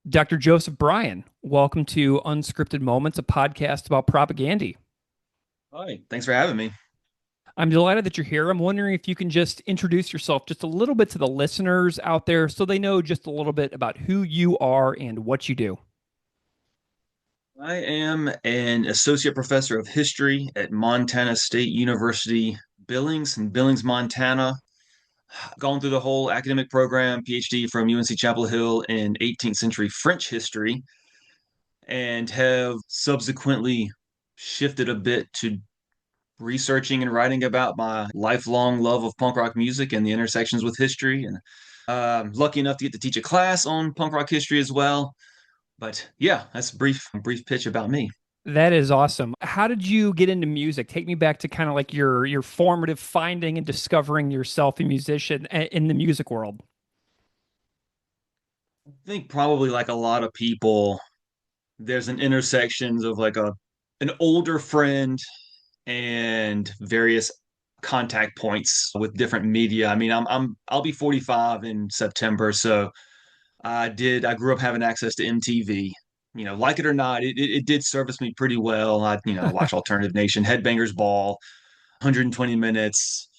Dr. Joseph Bryan, welcome to Unscripted Moments, a podcast about propagandhi. Hi, thanks for having me. I'm delighted that you're here. I'm wondering if you can just introduce yourself just a little bit to the listeners out there so they know just a little bit about who you are and what you do. I am an associate professor of history at Montana State University, Billings in Billings, Montana. Gone through the whole academic program, PhD from UNC Chapel Hill in 18th century French history, and have subsequently shifted a bit to researching and writing about my lifelong love of punk rock music and the intersections with history. And lucky enough to get to teach a class on punk rock history as well. But yeah, that's a brief pitch about me. That is awesome. How did you get into music? Take me back to kind of like your formative finding and discovering yourself a musician in the music world. I think probably like a lot of people, there's an intersections of like a an older friend and various contact points with different media. I mean, I'll be 45 in September, so I grew up having access to MTV. Like it or not, it did service me pretty well. I watch Alternative Nation, Headbangers Ball, 120 minutes.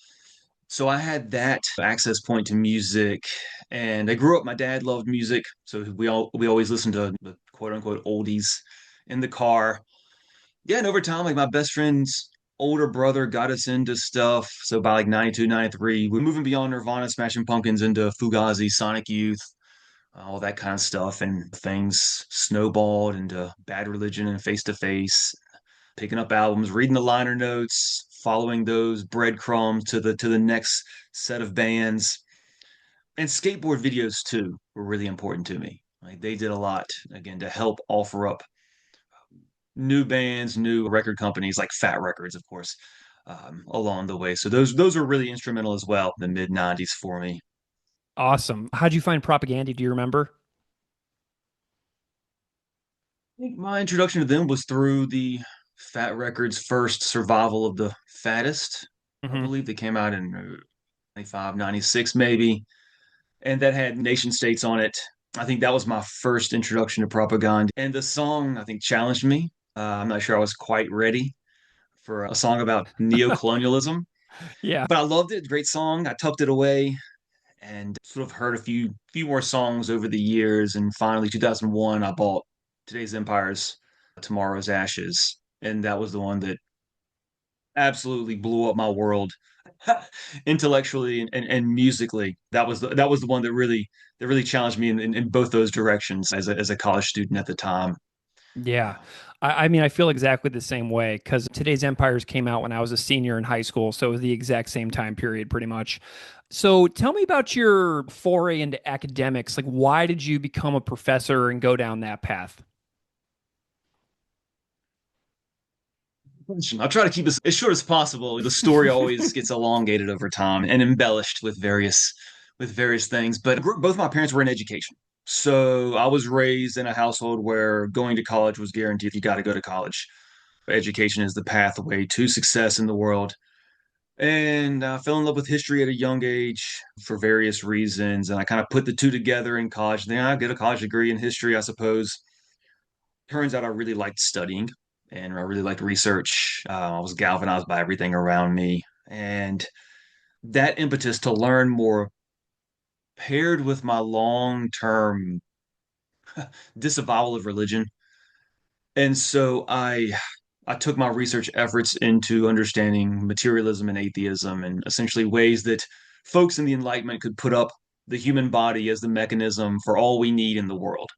So I had that access point to music, and I grew up. My dad loved music, so we always listened to the quote unquote oldies in the car. Yeah, and over time, like my best friend's older brother got us into stuff. So by like 92, 93, we're moving beyond Nirvana, Smashing Pumpkins into Fugazi, Sonic Youth, all that kind of stuff, and things snowballed into Bad Religion and Face to Face, picking up albums, reading the liner notes, following those breadcrumbs to the next set of bands. And skateboard videos too were really important to me. Like they did a lot again to help offer up new bands, new record companies like Fat Records, of course, along the way. So those were really instrumental as well. The mid '90s for me. Awesome. How'd you find propaganda? Do you remember? I think my introduction to them was through the Fat Records' first Survival of the Fattest. I Hmm. believe they came out in 95, 96 maybe, and that had nation states on it. I think that was my first introduction to propaganda. And the song, I think, challenged me. I'm not sure I was quite ready for a song about neocolonialism, Yeah. but I loved it. Great song. I tucked it away and sort of heard a few more songs over the years. And finally, 2001, I bought Today's Empire's Tomorrow's Ashes. And that was the one that absolutely blew up my world intellectually and musically. That was the one that really challenged me in both those directions as a college student at the time. Yeah. I mean, I feel exactly the same way because today's Empires came out when I was a senior in high school. So it was the exact same time period, pretty much. So tell me about your foray into academics. Like, why did you become a professor and go down that path? I'll try to keep this as short as possible. The story always gets elongated over time and embellished with various things. But both my parents were in education. So I was raised in a household where going to college was guaranteed. You got to go to college. Education is the pathway to success in the world. And I fell in love with history at a young age for various reasons. And I kind of put the two together in college. Then I get a college degree in history, I suppose. Turns out I really liked studying and I really liked research. I was galvanized by everything around me. And that impetus to learn more paired with my long term disavowal of religion. And so I took my research efforts into understanding materialism and atheism and essentially ways that folks in the Enlightenment could put up the human body as the mechanism for all we need in the world.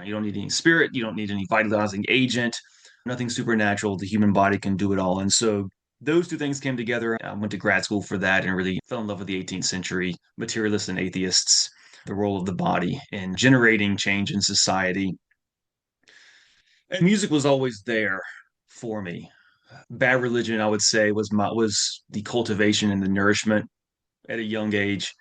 You don't need any spirit, you don't need any vitalizing agent, nothing supernatural. The human body can do it all. And so those two things came together. I went to grad school for that and really fell in love with the 18th century materialists and atheists, the role of the body in generating change in society. And music was always there for me. Bad Religion, I would say, was the cultivation and the nourishment at a young age.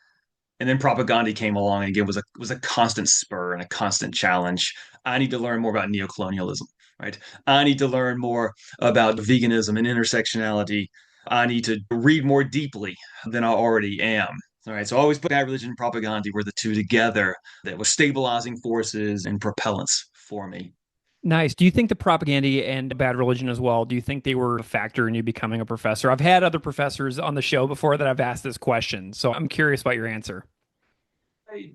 And then Propagandhi came along and again was a constant spur and a constant challenge. I need to learn more about neocolonialism, right? I need to learn more about veganism and intersectionality. I need to read more deeply than I already am. All right, so I always put bad religion and propaganda were the two together that was stabilizing forces and propellants for me. Nice. Do you think the propaganda and bad religion as well, do you think they were a factor in you becoming a professor? I've had other professors on the show before that I've asked this question, so I'm curious about your answer. I,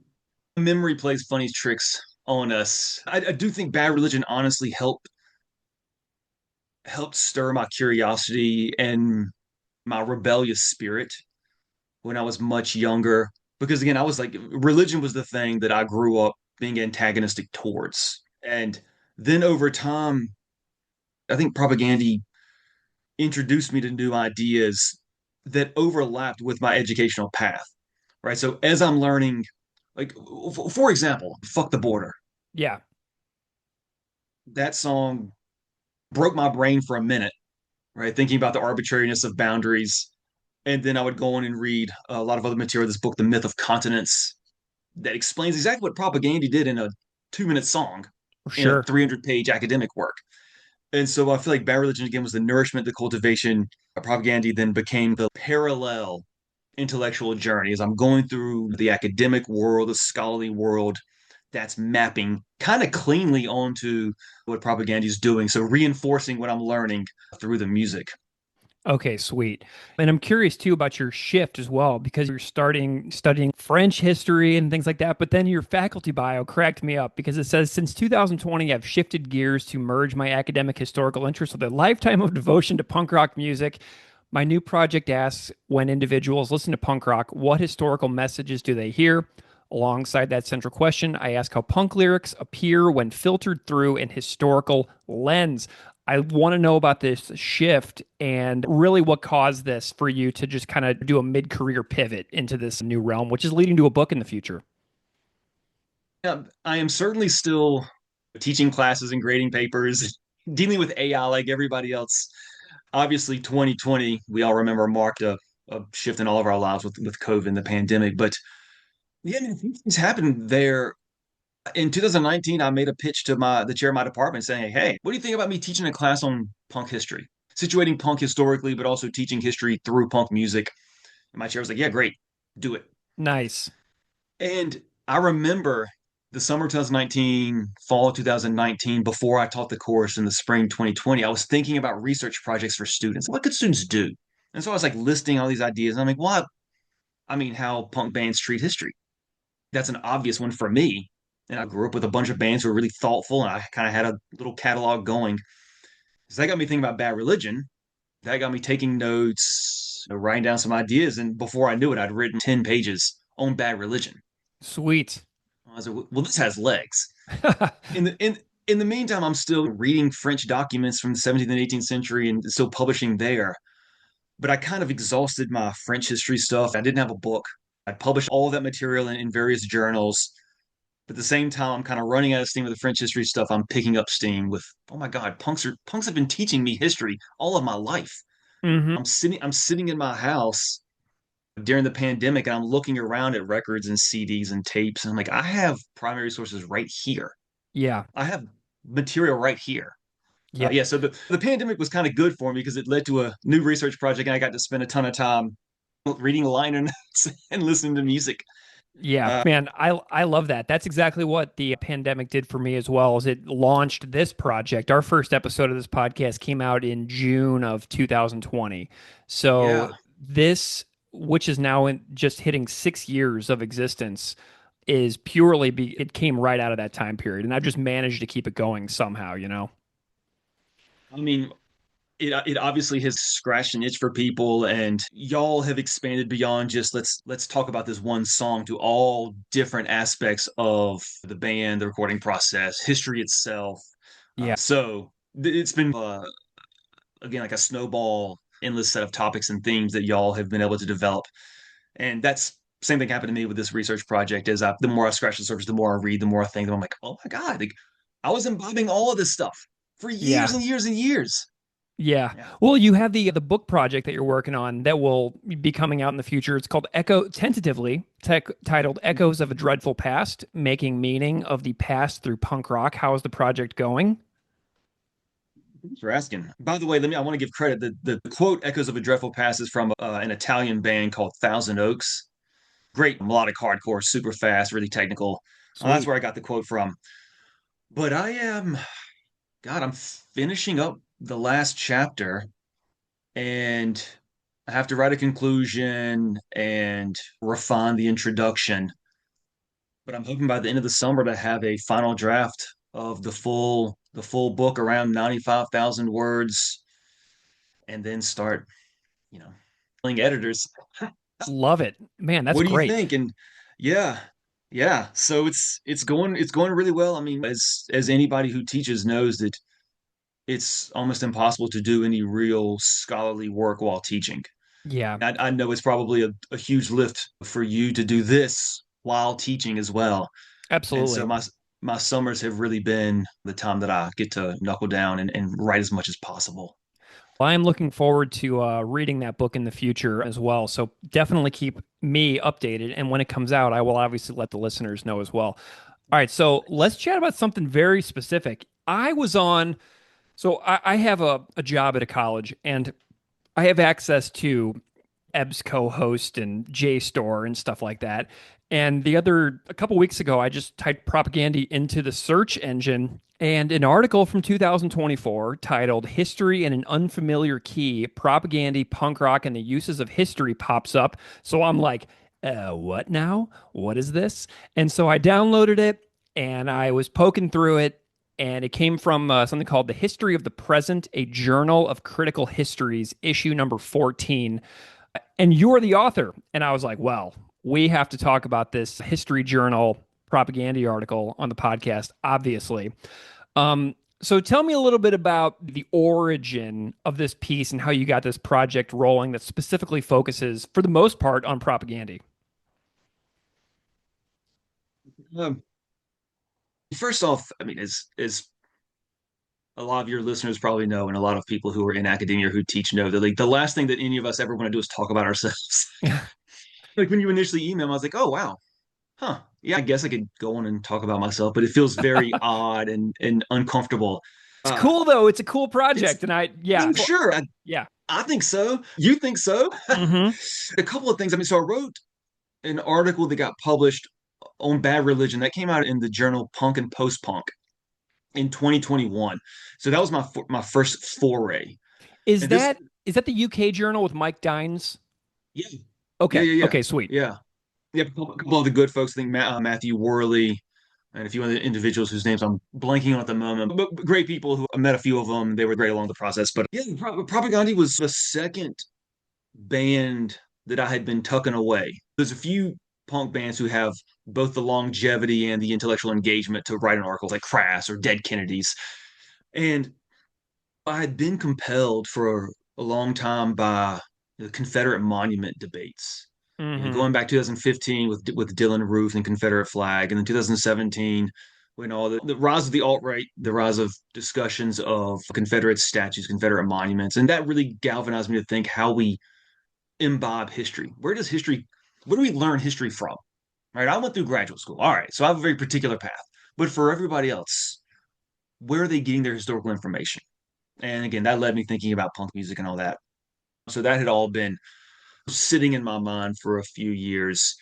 memory plays funny tricks on us. I do think bad religion honestly helped stir my curiosity and my rebellious spirit when I was much younger. Because again, I was like, religion was the thing that I grew up being antagonistic towards. And then over time, I think propaganda introduced me to new ideas that overlapped with my educational path. Right. So as I'm learning, like, for example, Fuck the Border, Yeah, that song broke my brain for a minute, right? Thinking about the arbitrariness of boundaries. And then I would go on and read a lot of other material, this book, The Myth of Continents, that explains exactly what propaganda did in a 2 minute song for in a sure. 300-page academic work. And so I feel like bad religion again was the nourishment, the cultivation. Propaganda then became the parallel intellectual journey as I'm going through the academic world, the scholarly world that's mapping kind of cleanly onto what propaganda is doing. So reinforcing what I'm learning through the music. Okay, sweet. And I'm curious too about your shift as well, because you're starting studying French history and things like that. But then your faculty bio cracked me up because it says since 2020, I've shifted gears to merge my academic historical interest with a lifetime of devotion to punk rock music. My new project asks when individuals listen to punk rock, what historical messages do they hear? Alongside that central question, I ask how punk lyrics appear when filtered through an historical lens. I want to know about this shift and really what caused this for you to just kind of do a mid career pivot into this new realm, which is leading to a book in the future. Yeah, I am certainly still teaching classes and grading papers, dealing with AI like everybody else. Obviously, 2020, we all remember, marked a shift in all of our lives with COVID and the pandemic. But yeah, I mean, things happened there. In 2019, I made a pitch to the chair of my department saying, "Hey, what do you think about me teaching a class on punk history, situating punk historically, but also teaching history through punk music?" And my chair was like, "Yeah, great, do it." Nice. And I remember the summer 2019, fall 2019, before I taught the course in the spring 2020, I was thinking about research projects for students. What could students do? And so I was like listing all these ideas. And I'm like, well, I mean, how punk bands treat history. That's an obvious one for me. And I grew up with a bunch of bands who were really thoughtful, and I kind of had a little catalog going. So that got me thinking about bad religion. That got me taking notes, writing down some ideas. And before I knew it, I'd written 10 pages on bad religion. Sweet. I was like, well, this has legs. In the meantime, I'm still reading French documents from the 17th and 18th century and still publishing there. But I kind of exhausted my French history stuff. I didn't have a book. I published all of that material in various journals. But at the same time, I'm kind of running out of steam with the French history stuff. I'm picking up steam with, oh my God, punks have been teaching me history all of my life. Hmm. I'm sitting in my house during the pandemic and I'm looking around at records and CDs and tapes. And I'm like, I have primary sources right here. Yeah. I have material right here. Yeah. Yeah, so the pandemic was kind of good for me because it led to a new research project and I got to spend a ton of time reading liner notes and listening to music. Yeah, Uh, man, I love that. That's exactly what the pandemic did for me as well. Is it launched this project. Our first episode of this podcast came out in June of 2020. So yeah. this, which is now just hitting 6 years of existence, is it came right out of that time period, and I've just managed to keep it going somehow. You know? I mean, it obviously has scratched an itch for people, and y'all have expanded beyond just let's talk about this one song to all different aspects of the band, the recording process, history itself. Yeah, So it's been again like a snowball, endless set of topics and themes that y'all have been able to develop, and that's same thing happened to me with this research project. The more I scratch the surface, the more I read, the more I think. I'm like, oh my God, like I was imbibing all of this stuff for years yeah. and years and years. Yeah. Yeah. Well, you have the book project that you're working on that will be coming out in the future. It's called titled Echoes of a Dreadful Past, Making Meaning of the Past Through Punk Rock. How is the project going? Thanks for asking. By the way, I want to give credit. The quote "Echoes of a Dreadful Past" is from an Italian band called Thousand Oaks. Great melodic hardcore, super fast, really technical. That's Sweet. where I got the quote from. But I'm finishing up the last chapter and I have to write a conclusion and refine the introduction. But I'm hoping by the end of the summer to have a final draft of the full book around 95,000 words and then start, you know, telling editors, Love it. Man, that's what do you great. think? And yeah, yeah. So it's going really well. I mean, as anybody who teaches knows that it's almost impossible to do any real scholarly work while teaching. Yeah, I know it's probably a huge lift for you to do this while teaching as well. And so absolutely. my summers have really been the time that I get to knuckle down and write as much as possible. Well, I'm looking forward to reading that book in the future as well. So definitely keep me updated. And when it comes out, I will obviously let the listeners know as well. All right, so let's chat about something very specific. I have a job at a college, and I have access to EBSCO host and JSTOR and stuff like that. And a couple weeks ago, I just typed Propagandhi into the search engine, and an article from 2024 titled History in an Unfamiliar Key, Propagandhi, Punk Rock, and the Uses of History pops up. So I'm like, what now? What is this? And so I downloaded it and I was poking through it, and it came from something called The History of the Present, a Journal of Critical Histories, issue number 14. And you're the author. And I was like, well, we have to talk about this History Journal Propagandhi article on the podcast, obviously. So tell me a little bit about the origin of this piece and how you got this project rolling that specifically focuses, for the most part, on Propagandhi. Um, First off, I mean, as a lot of your listeners probably know, and a lot of people who are in academia who teach know that like the last thing that any of us ever want to do is talk about ourselves. Like when you initially email, I was like, oh wow, huh, yeah, I guess I could go on and talk about myself, but it feels very odd and uncomfortable. It's Uh, cool though. It's a cool it's project, and I'm sure yeah. I think so. You think so? Mm-hmm. A couple of things. I mean, so I wrote an article that got published on bad religion that came out in the journal Punk and Post Punk in 2021. So that was my first foray. Is And this, that the UK journal with Mike Dines? yeah, yeah, Okay. yeah, yeah, Okay. Sweet. yeah. Yeah, a couple of the good folks. I think Matthew Worley and a few other individuals whose names I'm blanking on at the moment, but great people who I met a few of them. They were great along the process. But yeah, Propagandhi was the second band that I had been tucking away. There's a few punk bands who have both the longevity and the intellectual engagement to write an article like Crass or Dead Kennedys. And I had been compelled for a long time by the Confederate monument debates. Mm-hmm. Going back 2015 with Dylan Roof and Confederate flag, and then 2017 when all the rise of the alt-right, the rise of discussions of Confederate statues, Confederate monuments, and that really galvanized me to think how we imbibe history. Where do we learn history from? Right? I went through graduate school. All right, so I have a very particular path. But for everybody else, where are they getting their historical information? And again, that led me thinking about punk music and all that. So that had all been sitting in my mind for a few years.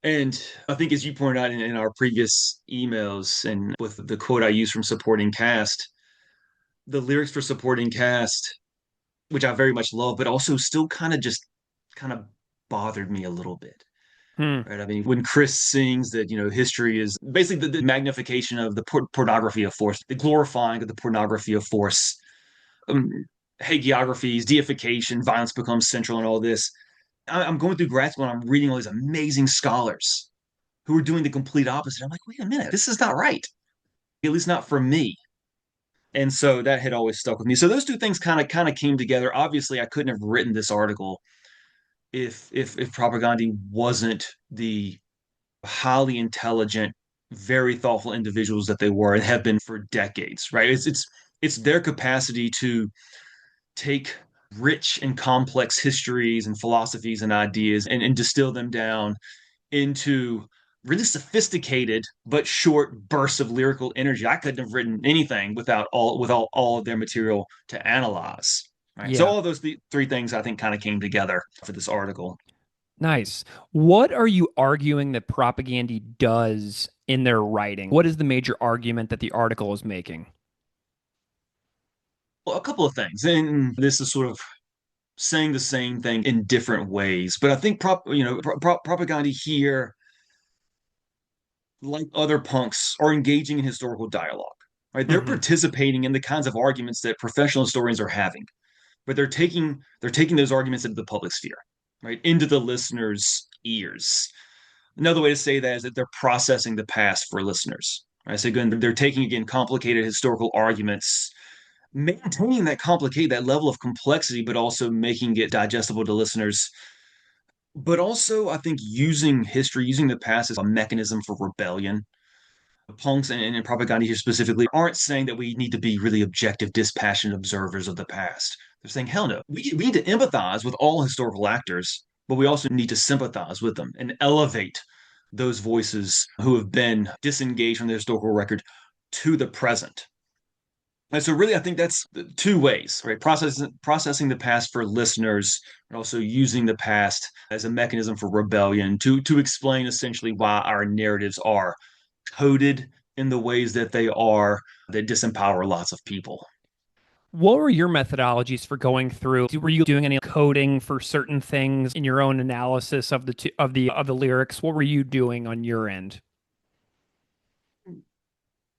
And I think, as you pointed out in our previous emails and with the quote I used from Supporting Cast, the lyrics for Supporting Cast, which I very much love, but also still kind of bothered me a little bit. Hmm. Right. I mean, when Chris sings that, history is basically the magnification of the pornography of force, the glorifying of the pornography of force, um, hagiographies, deification, violence becomes central in all this. I'm going through grad school and I'm reading all these amazing scholars who are doing the complete opposite. I'm like, wait a minute, this is not right. At least not for me. And so that had always stuck with me. So those two things kind of came together. Obviously, I couldn't have written this article if Propagandhi wasn't the highly intelligent, very thoughtful individuals that they were and have been for decades, right? It's their capacity to take rich and complex histories and philosophies and ideas and distill them down into really sophisticated but short bursts of lyrical energy. I couldn't have written anything without all of their material to analyze. Right. So Yeah. all those three things I think kind of came together for this article. Nice. What are you arguing that Propagandhi does in their writing? What is the major argument that the article is making? Well, a couple of things, and this is sort of saying the same thing in different ways. But I think Propagandhi here, like other punks, are engaging in historical dialogue. Right? They're Hmm. participating in the kinds of arguments that professional historians are having, but they're taking those arguments into the public sphere, right? Into the listener's ears. Another way to say that is that they're processing the past for listeners. Right? So again, they're taking again complicated historical arguments, maintaining that level of complexity, but also making it digestible to listeners. But also, I think using history, using the past as a mechanism for rebellion. Punks and propaganda here specifically aren't saying that we need to be really objective, dispassionate observers of the past. They're saying, hell no, we need to empathize with all historical actors, but we also need to sympathize with them and elevate those voices who have been disengaged from the historical record to the present. And so, really, I think that's two ways, right? Processing the past for listeners, and also using the past as a mechanism for rebellion to explain essentially why our narratives are coded in the ways that they are that disempower lots of people. What were your methodologies for going through? Were you doing any coding for certain things in your own analysis of the lyrics? What were you doing on your end?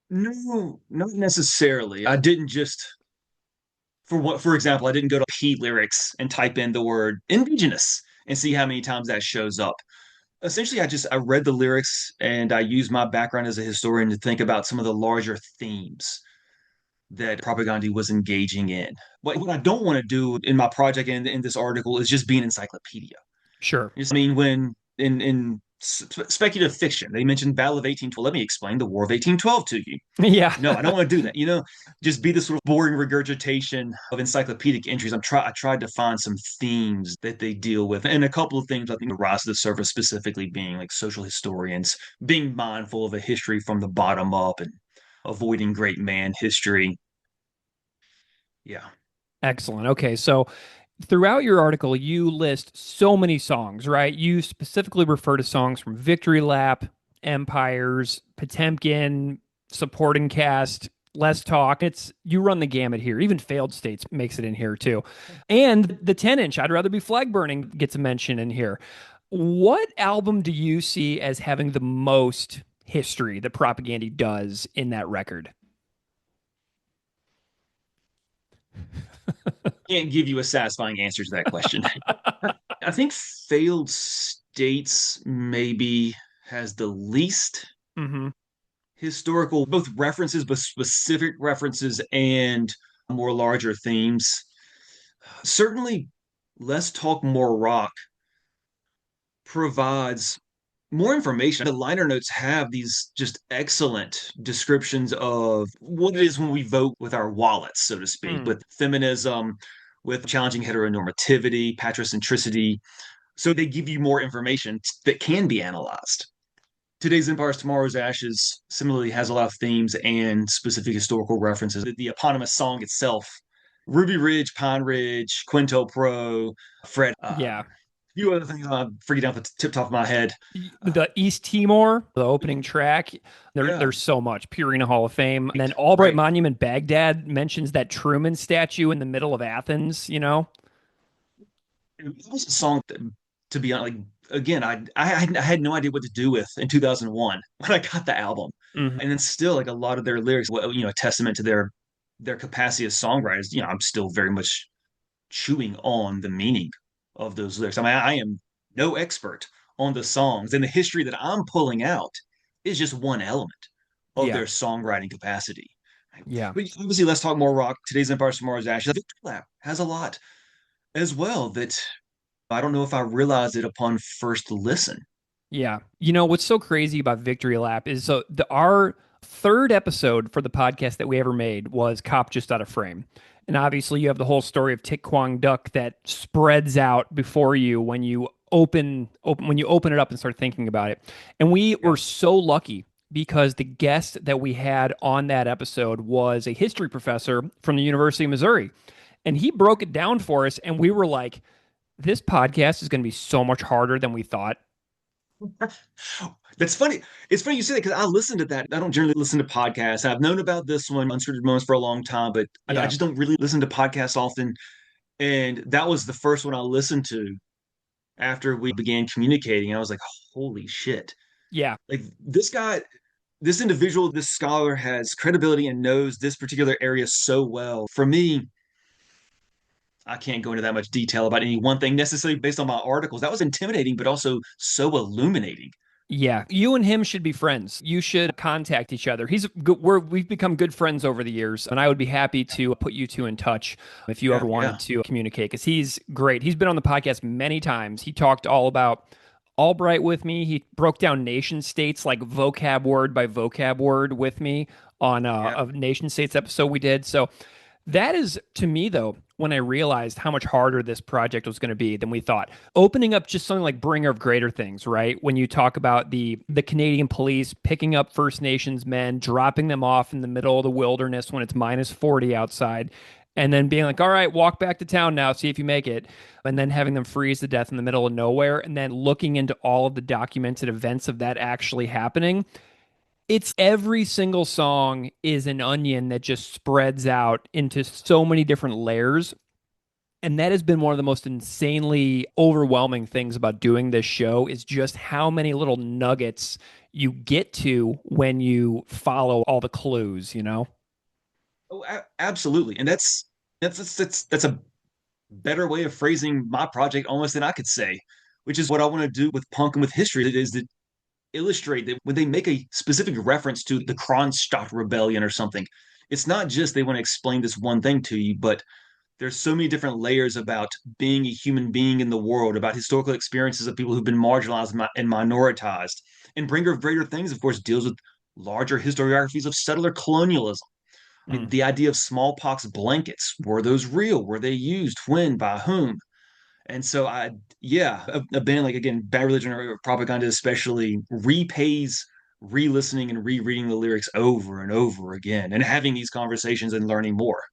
No, not necessarily. I didn't just for example, I didn't go to P lyrics and type in the word indigenous and see how many times that shows up. Essentially, I read the lyrics and I used my background as a historian to think about some of the larger themes that Propagandhi was engaging in. What I don't want to do in my project and in this article is just be an encyclopedia. Sure. I mean, when in speculative fiction, they mentioned Battle of 1812. Let me explain the War of 1812 to you. Yeah. No, I don't want to do that. Just be this sort of boring regurgitation of encyclopedic entries. I tried to find some themes that they deal with, and a couple of themes I think rise to the surface, specifically being like social historians being mindful of a history from the bottom up and avoiding great man history. Yeah. Excellent. Okay, so throughout your article, you list so many songs, right? You specifically refer to songs from Victory Lap, Empires, Potemkin, Supporting Cast, Less Talk. It's you run the gamut here. Even Failed States makes it in here too. And the 10-inch, I'd Rather Be Flag Burning, gets a mention in here. What album do you see as having the most history that Propaganda does in that record? Can't give you a satisfying answer to that question. I think Failed States maybe has the least Hmm. historical, both references, but specific references and more larger themes. Certainly, Less Talk, More Rock provides more information. The liner notes have these just excellent descriptions of what it is when we vote with our wallets, so to speak, Mm. with feminism, with challenging heteronormativity, patrocentricity. So they give you more information that can be analyzed. Today's Empires, Tomorrow's Ashes similarly has a lot of themes and specific historical references. The eponymous song itself, Ruby Ridge, Pine Ridge, Quinto Pro, Fred, Yeah. few other things I'm forgetting off the tip top of my head. The East Timor, the opening track, Yeah, there's so much. Purina Hall of Fame. And then Albright right. Monument Baghdad mentions that Truman statue in the middle of Athens, you know? It was a song that, to be honest, like again, I had no idea what to do with in 2001 when I got the album, Hmm. and then still like a lot of their lyrics, well, a testament to their capacity as songwriters. I'm still very much chewing on the meaning of those lyrics. I mean, I am no expert on the songs, and the history that I'm pulling out is just one element of Yeah. their songwriting capacity. Yeah. But obviously, let's talk more rock. Today's Empire, Tomorrow's Ashes. Victory Lap has a lot as well that I don't know if I realized it upon first listen. Yeah. You know, what's so crazy about Victory Lap is our third episode for the podcast that we ever made was Cop Just Out of Frame. And obviously you have the whole story of Tik Kwang Duk that spreads out before you when you open it up and start thinking about it. And we Yeah. were so lucky because the guest that we had on that episode was a history professor from the University of Missouri. And he broke it down for us and we were like, This podcast is going to be so much harder than we thought. That's funny. It's funny you say that because I listen to that. I don't generally listen to podcasts. I've known about this one, Unscripted Moments, for a long time, but I Yeah. just don't really listen to podcasts often. And that was the first one I listened to after we began communicating. I was like, holy shit. Yeah. Like this guy, this individual, this scholar has credibility and knows this particular area so well. For me, I can't go into that much detail about any one thing necessarily based on my articles. That was intimidating, but also so illuminating. Yeah, you and him should be friends. You should contact each other. We've become good friends over the years, and I would be happy to put you two in touch if you ever Yeah, wanted yeah, to communicate because he's great. He's been on the podcast many times. He talked all about Albright with me. He broke down nation states like vocab word by vocab word with me on yeah. a nation states episode we did. So that is, to me, though, when I realized how much harder this project was going to be than we thought. Opening up just something like Bringer of Greater Things, right? When you talk about the Canadian police picking up First Nations men, dropping them off in the middle of the wilderness when it's minus 40 outside, and then being like, all right, walk back to town now, see if you make it. And then having them freeze to death in the middle of nowhere, and then looking into all of the documented events of that actually happening, it's every single song is an onion that just spreads out into so many different layers. And that has been one of the most insanely overwhelming things about doing this show is just how many little nuggets you get to when you follow all the clues, you know? Oh, absolutely. And that's a better way of phrasing my project almost than I could say, which is what I want to do with punk and with history. It is to illustrate that when they make a specific reference to the Kronstadt Rebellion or something, it's not just they want to explain this one thing to you, but there's so many different layers about being a human being in the world, about historical experiences of people who've been marginalized and minoritized. And Bringer of Greater Things, of course, deals with larger historiographies of settler colonialism. I mean, Mm. the idea of smallpox blankets, were those real? Were they used? When? By whom? And so yeah, a band like, again, Bad Religion or Propaganda especially repays re-listening and rereading the lyrics over and over again and having these conversations and learning more.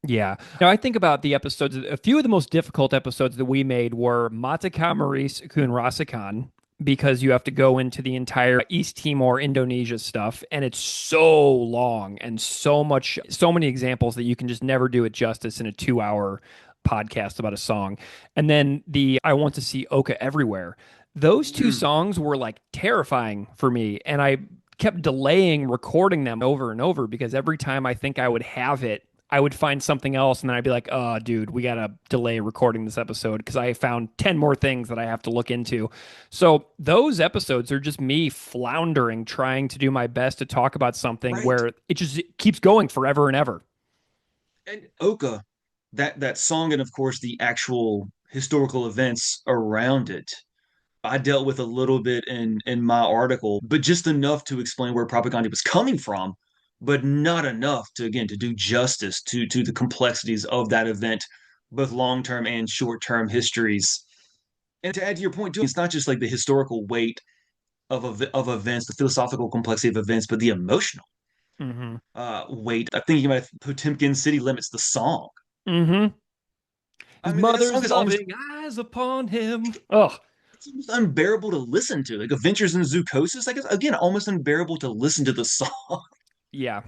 Yeah. Now I think about the episodes. A few of the most difficult episodes that we made were Mataka Maris Kun Rasakan because you have to go into the entire East Timor, Indonesia stuff, and it's so long and so many examples that you can just never do it justice in a 2 hour podcast about a song. And then the I Want to See Oka Everywhere. Those two Mm. songs were like terrifying for me, and I kept delaying recording them over and over because every time I think I would have it, I would find something else, and then I'd be like, "Oh, dude, we gotta delay recording this episode because I found 10 more things that I have to look into." So those episodes are just me floundering, trying to do my best to talk about something Right. where it just keeps going forever and ever. And Oka, that song, and of course the actual historical events around it, I dealt with a little bit in my article, but just enough to explain where propaganda was coming from, but not enough to, again, to do justice to the complexities of that event, both long-term and short-term histories. And to add to your point too, it's not just like the historical weight of events, the philosophical complexity of events, but the emotional Mm-hmm. weight. I'm thinking about Potemkin City Limits, the song. Mm-hmm. I His mean, that mother's song is almost, loving eyes upon him. Oh, it's almost unbearable to listen to. Like Adventures in Zoocosis, like, it's, again, almost unbearable to listen to the song. yeah.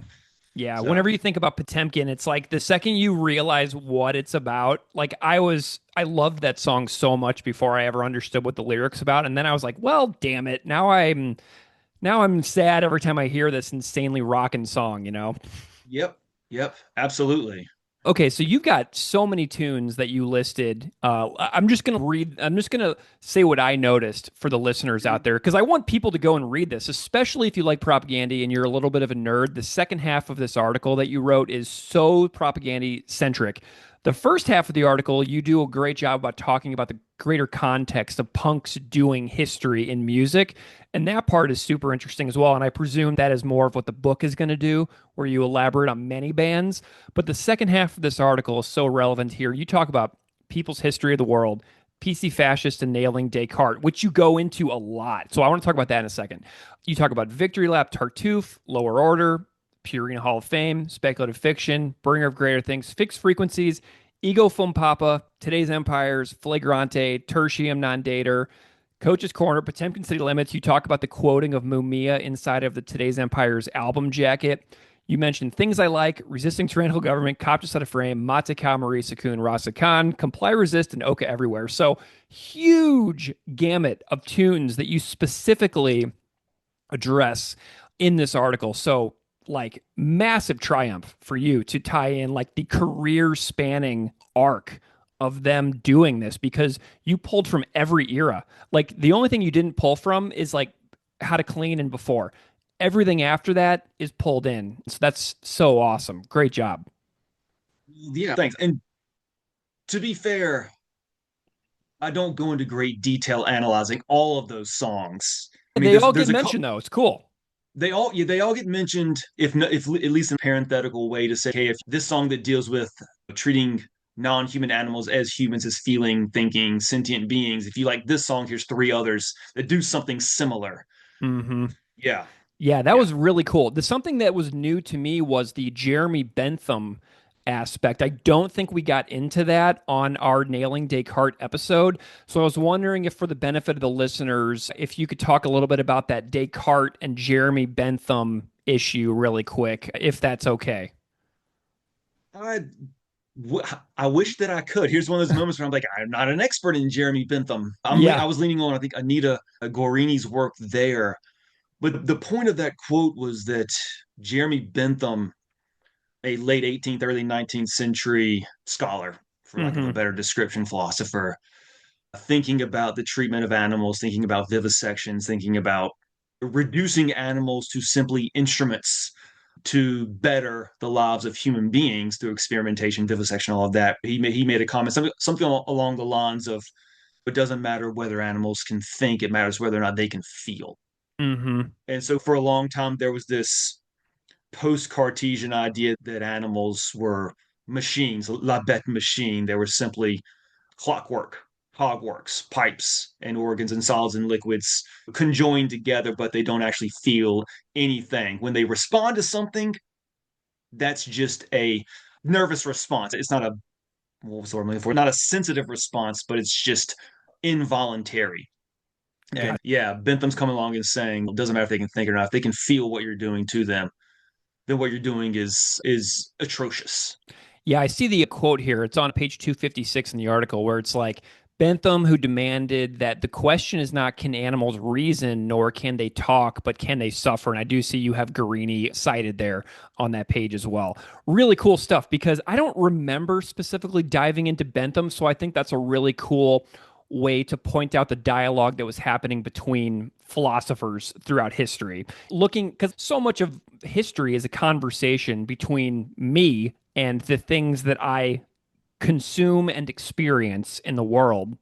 Yeah, So, whenever you think about Potemkin, it's like the second you realize what it's about, like I loved that song so much before I ever understood what the lyrics about, and then I was like, well, damn it. Now I'm sad every time I hear this insanely rocking song, you know? yep, yep, absolutely. Okay, so you've got so many tunes that you listed. I'm just gonna say what I noticed for the listeners out there because I want people to go and read this, especially if you like Propagandhi and you're a little bit of a nerd. The second half of this article that you wrote is so Propagandhi centric. The first half of the article, you do a great job about talking about the greater context of punks doing history in music. And that part is super interesting as well. And I presume that is more of what the book is going to do, where you elaborate on many bands. But the second half of this article is so relevant here. You talk about people's history of the world, PC fascist and nailing Descartes, which you go into a lot. So I want to talk about that in a second. You talk about Victory Lap, Tartuffe, Lower Order, Purina Hall of Fame, speculative fiction, bringer of greater things, fixed frequencies, Ego Fum Papa, Today's Empires, Flagrante, Tertium Non Dater, Coach's Corner, Potemkin City Limits. You talk about the quoting of Mumia inside of the Today's Empires album jacket. You mentioned Things I Like, Resisting Tyrannical Government, Cop to Set a Frame, Mataka, Marisa Kun, Rasa Khan, Comply, Resist, and Oka Everywhere. So, huge gamut of tunes that you specifically address in this article. So, like, massive triumph for you to tie in like the career spanning arc of them doing this because you pulled from every era. Like, the only thing you didn't pull from is like How to Clean and Before. Everything after that is pulled in. So that's so awesome. Great job. Yeah, thanks. And to be fair, I don't go into great detail analyzing all of those songs. I mean, They all get there's a mentioned though. It's cool. they all get mentioned if at least in a parenthetical way to say, hey, if this song that deals with treating non-human animals as humans, as feeling, thinking, sentient beings, if you like this song, here's three others that do something similar. Mm-hmm. Yeah, Yeah, that yeah. was really cool. The something that was new to me was the Jeremy Bentham aspect. I don't think we got into that on our Nailing Descartes episode. So I was wondering if, for the benefit of the listeners, if you could talk a little bit about that Descartes and Jeremy Bentham issue really quick, if that's okay. I I wish that I could. Here's one of those moments where I'm like, I'm not an expert in Jeremy Bentham. Yeah. I was leaning on I think Anita Gorini's work there. But the point of that quote was that Jeremy Bentham, a late 18th, early 19th century scholar, for lack of a Mm-hmm. better description, philosopher, thinking about the treatment of animals, thinking about vivisections, thinking about reducing animals to simply instruments to better the lives of human beings through experimentation, vivisection, all of that. He made a comment, something along the lines of, it doesn't matter whether animals can think, it matters whether or not they can feel. Mm-hmm. And so for a long time, there was this post Cartesian idea that animals were machines, la bête machine. They were simply clockwork, cogworks, pipes and organs and solids and liquids conjoined together, but they don't actually feel anything. When they respond to something, that's just a nervous response. It's not a, what was the word I'm looking for? Not a sensitive response, but it's just involuntary. And Got yeah, Bentham's coming along and saying it doesn't matter if they can think or not. If they can feel what you're doing to them, then what you're doing is atrocious. Yeah, I see the quote here. It's on page 256 in the article where it's like Bentham, who demanded that the question is not can animals reason nor can they talk, but can they suffer? And I do see you have Guarini cited there on that page as well. Really cool stuff because I don't remember specifically diving into Bentham. So I think that's a really cool way to point out the dialogue that was happening between philosophers throughout history. Looking, because so much of history is a conversation between me and the things that I consume and experience in the world.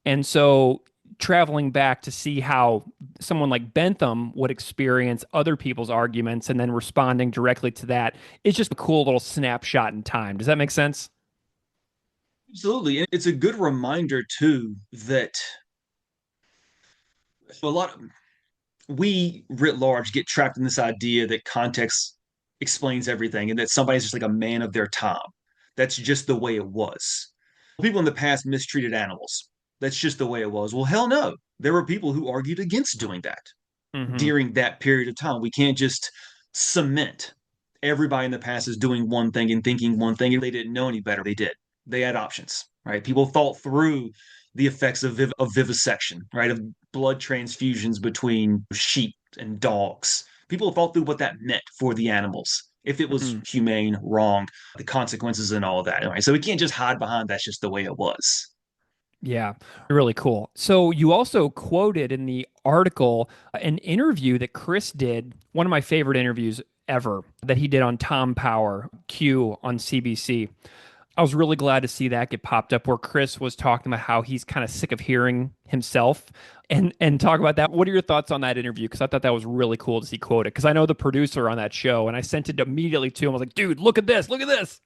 And so traveling back to see how someone like Bentham would experience other people's arguments and then responding directly to that is just a cool little snapshot in time. Does that make sense? Absolutely. And it's a good reminder too that a lot of we writ large get trapped in this idea that context explains everything and that somebody's just like a man of their time. That's just the way it was. People in the past mistreated animals. That's just the way it was. Well, hell no. There were people who argued against doing that Mm-hmm. during that period of time. We can't just cement everybody in the past is doing one thing and thinking one thing. And they didn't know any better. They did. They had options, right? People thought through the effects of vivisection, right? Of blood transfusions between sheep and dogs. People thought through what that meant for the animals. If it was Mm-hmm. humane, wrong, the consequences and all that. Right? So we can't just hide behind that's just the way it was. Yeah, really cool. So you also quoted in the article an interview that Chris did, one of my favorite interviews ever, that he did on Tom Power, Q on CBC. I was really glad to see that get popped up where Chris was talking about how he's kind of sick of hearing himself and talk about that. What are your thoughts on that interview? Because I thought that was really cool to see quoted. Because I know the producer on that show, and I sent it immediately to him. I was like, dude, look at this, look at this.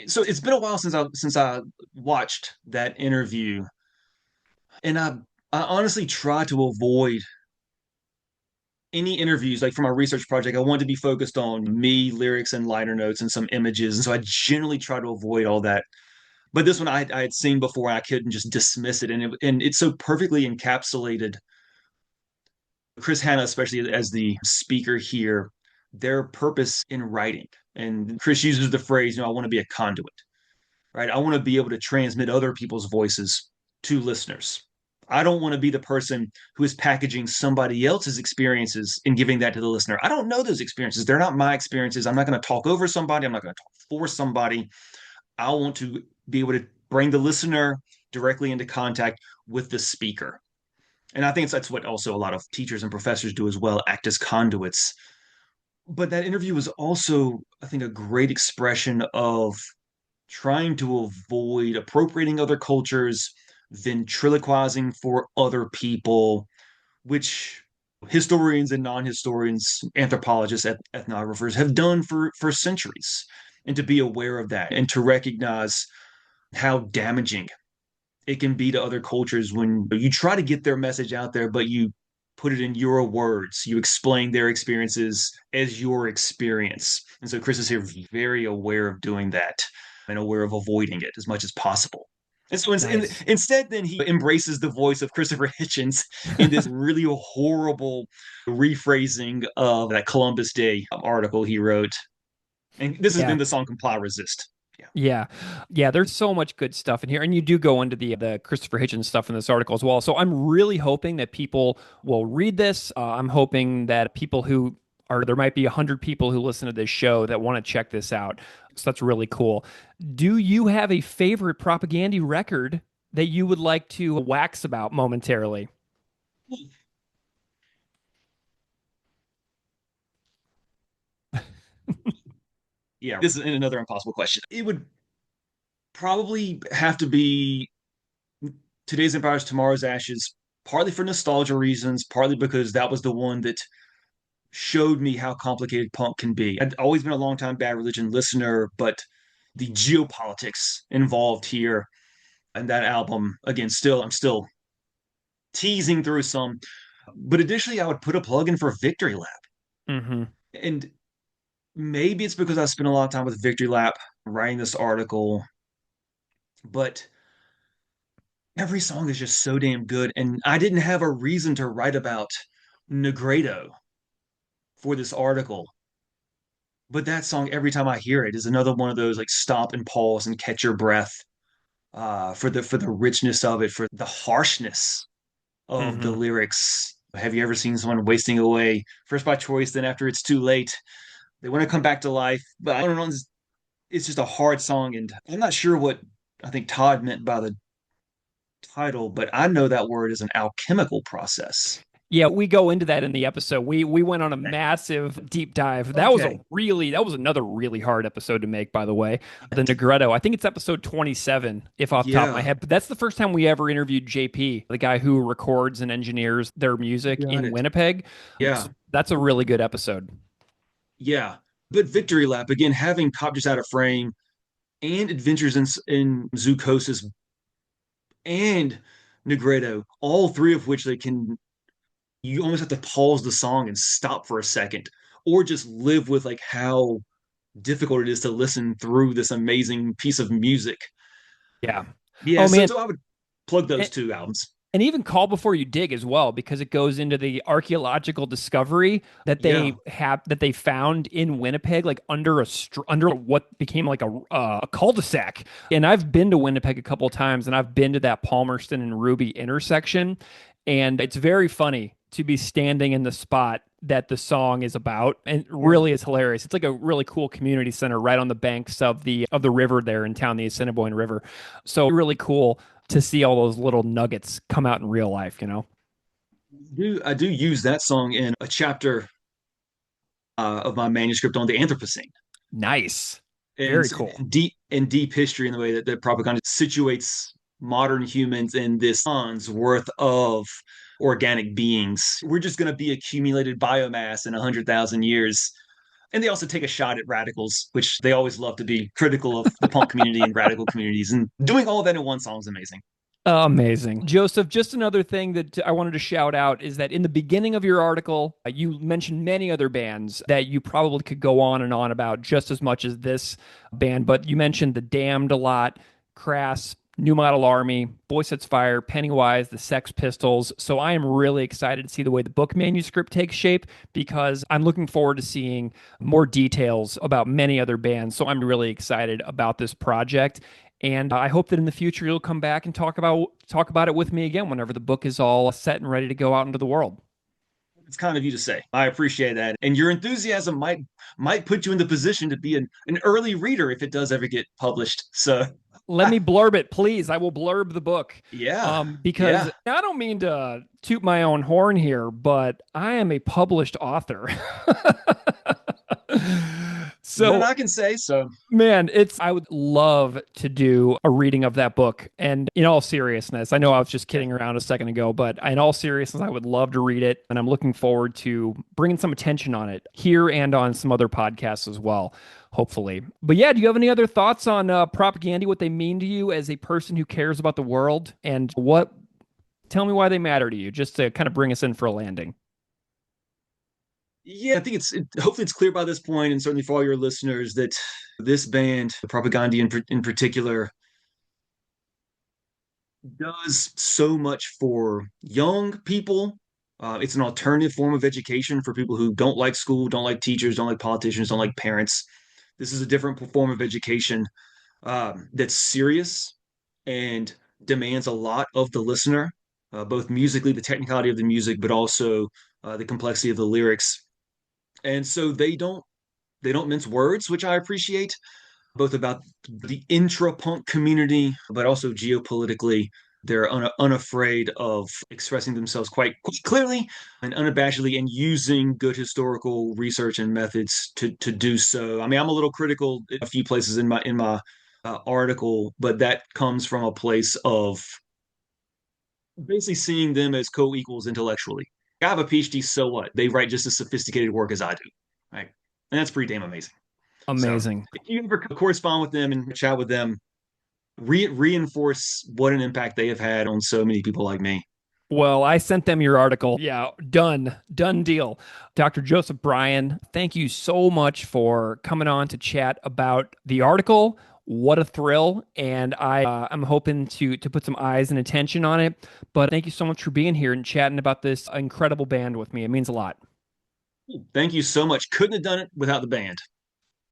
So it's been a while since I watched that interview, and I honestly try to avoid any interviews, like for my research project, I wanted to be focused on me, lyrics, and liner notes and some images. And so I generally try to avoid all that. But this one I had seen before, and I couldn't just dismiss it. And it's so perfectly encapsulated Chris Hanna, especially as the speaker here, their purpose in writing. And Chris uses the phrase, I want to be a conduit, right? I want to be able to transmit other people's voices to listeners. I don't want to be the person who is packaging somebody else's experiences and giving that to the listener. I don't know those experiences. They're not my experiences. I'm not going to talk over somebody. I'm not going to talk for somebody. I want to be able to bring the listener directly into contact with the speaker. And I think that's what also a lot of teachers and professors do as well, act as conduits. But that interview was also, I think, a great expression of trying to avoid appropriating other cultures, ventriloquizing for other people, which historians and non-historians, anthropologists, ethnographers have done for centuries. And to be aware of that and to recognize how damaging it can be to other cultures when you try to get their message out there, but you put it in your words. You explain their experiences as your experience. And so Chris is here very aware of doing that and aware of avoiding it as much as possible. And so Nice. instead, then he embraces the voice of Christopher Hitchens in this really horrible rephrasing of that Columbus Day article he wrote. And this has Yeah. been the song Comply Resist. Yeah. Yeah. Yeah, there's so much good stuff in here. And you do go into the Christopher Hitchens stuff in this article as well. So I'm really hoping that people will read this. I'm hoping that people who are there might be 100 people who listen to this show that want to check this out. So that's really cool. Do you have a favorite Propagandhi record that you would like to wax about momentarily? Yeah. This is another impossible question. It would probably have to be Today's Empires, Tomorrow's Ashes, partly for nostalgia reasons, partly because that was the one that showed me how complicated punk can be. I'd always been a long time Bad Religion listener, but the geopolitics involved here and that album, again, I'm still teasing through some. But additionally, I would put a plug in for Victory Lap. Mm-hmm. And maybe it's because I spent a lot of time with Victory Lap writing this article, but every song is just so damn good. And I didn't have a reason to write about Negredo for this article. But that song, every time I hear it, is another one of those like stop and pause and catch your breath for the richness of it, for the harshness of the Mm-hmm. lyrics. Have you ever seen someone wasting away first by choice, then after it's too late? They want to come back to life, but I don't know. It's just a hard song, and I'm not sure what I think Todd meant by the title, but I know that word is an alchemical process. Yeah, we go into that in the episode. We went on a massive deep dive. Okay. That was another really hard episode to make, by the way. The Negretto. I think it's episode 27, if off the top of my Yeah, head. But that's the first time we ever interviewed JP, the guy who records and engineers their music got in it. Winnipeg. Yeah, So that's a really good episode. yeah. But Victory Lap, again, having Cop Out of Frame and Adventures in Zoocosis and Negredo, all three of which you almost have to pause the song and stop for a second, or just live with like how difficult it is to listen through this amazing piece of music. Yeah. Yeah, Oh man, so I would plug those and, two albums. and even Call Before You Dig as well, because it goes into the archaeological discovery that Yeah, they found in Winnipeg, like under what became like a cul-de-sac. And I've been to Winnipeg a couple of times, and I've been to that Palmerston and Ruby intersection, and it's very funny to be standing in the spot that the song is about, and yeah. really is hilarious. It's like a really cool community center right on the banks of the river there in town, the Assiniboine River. So really cool to see all those little nuggets come out in real life, you know? I do use that song in a chapter of my manuscript on the Anthropocene. Nice. And Very cool. deep history in the way that the propaganda situates modern humans in this tons worth of organic beings. We're just going to be accumulated biomass in 100,000 years. And they also take a shot at radicals, which they always love to be critical of the punk community and radical communities. And doing all of that in one song is amazing. Amazing. Joseph, just another thing that I wanted to shout out is that in the beginning of your article, you mentioned many other bands that you probably could go on and on about just as much as this band, but you mentioned The Damned a lot, Crass, New Model Army, Boy Sets Fire, Pennywise, the Sex Pistols. So I am really excited to see the way the book manuscript takes shape because I'm looking forward to seeing more details about many other bands. So I'm really excited about this project. And I hope that in the future you'll come back and talk about it with me again whenever the book is all set and ready to go out into the world. It's kind of you to say. I appreciate that. And your enthusiasm might put you in the position to be an early reader if it does ever get published. So Let me blurb it, please. I will blurb the book. yeah. Because Yeah. I don't mean to toot my own horn here, but I am a published author. That So I can say. So man, I would love to do a reading of that book. And in all seriousness, I know I was just yeah. kidding around a second ago, but in all seriousness, I would love to read it. And I'm looking forward to bringing some attention on it here and on some other podcasts as well, hopefully. But yeah, do you have any other thoughts on propaganda, what they mean to you as a person who cares about the world? And tell me why they matter to you, just to kind of bring us in for a landing. Yeah, I think hopefully it's clear by this point, and certainly for all your listeners, that this band, Propagandhi in particular, does so much for young people. It's an alternative form of education for people who don't like school, don't like teachers, don't like politicians, don't like parents. This is a different form of education that's serious and demands a lot of the listener, both musically, the technicality of the music, but also the complexity of the lyrics. And so they don't mince words, which I appreciate, both about the intra-punk community, but also geopolitically. They're unafraid of expressing themselves quite clearly and unabashedly, and using good historical research and methods to do so. I mean, I'm a little critical in a few places in my article, but that comes from a place of basically seeing them as co-equals intellectually. I have a PhD, so what? They write just as sophisticated work as I do, right? And that's pretty damn amazing. So Amazing. if you ever correspond with them and chat with them, reinforce what an impact they have had on so many people like me. Well, I sent them your article. Yeah, done deal. Dr. Joseph Bryan, thank you so much for coming on to chat about the article. What a thrill. And I'm hoping to put some eyes and attention on it. But thank you so much for being here and chatting about this incredible band with me. It means a lot. Thank you so much. Couldn't have done it without the band.